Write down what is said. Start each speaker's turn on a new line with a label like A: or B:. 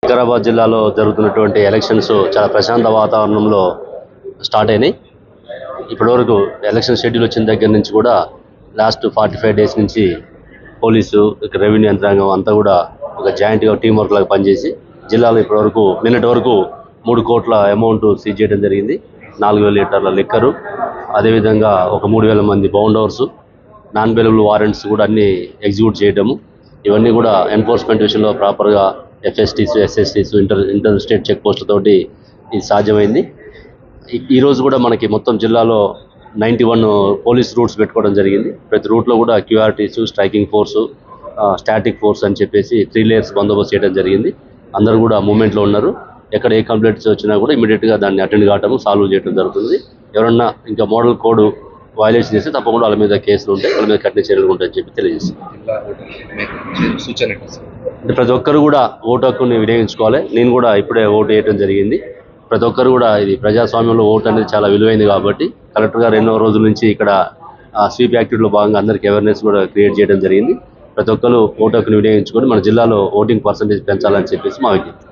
A: వికారాబాద్ జిల్లాలో జరుగుతున్నటువంటి ఎలక్షన్స్ చాలా ప్రశాంత వాతావరణంలో స్టార్ట్ అయినాయి. ఇప్పటివరకు ఎలక్షన్ షెడ్యూల్ వచ్చిన దగ్గర నుంచి కూడా లాస్ట్ 45 డేస్ నుంచి పోలీసు, రెవెన్యూ యంత్రాంగం అంతా కూడా ఒక జాయింట్గా టీం వర్క్ లాగా పనిచేసి జిల్లాలో ఇప్పటివరకు నిన్నటి వరకు 3 కోట్ల అమౌంట్ సీజ్ చేయడం జరిగింది. 4,000 లీటర్ల లిక్కరు, అదేవిధంగా ఒక 3,000 మంది bound overs, non bailable warrants కూడా అన్ని ఎగ్జిక్యూట్ చేయడము. ఇవన్నీ కూడా ఎన్ఫోర్స్మెంట్ విషయంలో ప్రాపర్గా FSTs, SSTs, inter state check పోస్టులతోటి ఇది సాధ్యమైంది. ఈరోజు కూడా మనకి మొత్తం జిల్లాలో 91 పోలీస్ రూట్స్ పెట్టుకోవడం జరిగింది. ప్రతి రూట్లో కూడా QRTs, striking force, static force అని చెప్పేసి 3 లేయర్స్ బందోబస్తు చేయడం జరిగింది. అందరూ కూడా మూమెంట్లో ఉన్నారు. ఎక్కడ ఏ కంప్లైంట్స్ వచ్చినా కూడా ఇమీడియట్గా దాన్ని అటెండ్ కావడం, సాల్వ్ చేయడం జరుగుతుంది. ఎవరన్నా ఇంకా మోడల్ కోడ్ వైలేషన్ చేస్తే తప్పకుండా వాళ్ళ మీద కేసులు ఉంటాయి, వాళ్ళ మీద కఠిన చర్యలు ఉంటాయని చెప్పి తెలియజేస్తుంది. అంటే ప్రతి ఒక్కరు కూడా ఓటు హక్కుని వినియోగించుకోవాలి. నేను కూడా ఇప్పుడే ఓటు వేయడం జరిగింది. ప్రతి ఒక్కరు కూడా ఇది ప్రజాస్వామ్యంలో ఓటు అనేది చాలా విలువైంది కాబట్టి కలెక్టర్ గారు ఎన్నో రోజుల నుంచి ఇక్కడ స్వీప్ యాక్టివిటీలో భాగంగా అందరికీ అవేర్నెస్ కూడా క్రియేట్ చేయడం జరిగింది. ప్రతి ఒక్కరు ఓటు హక్కుని వినియోగించుకొని మన జిల్లాలో ఓటింగ్ పర్సంటేజ్ పెంచాలని చెప్పేసి మా విజ్ఞప్తి.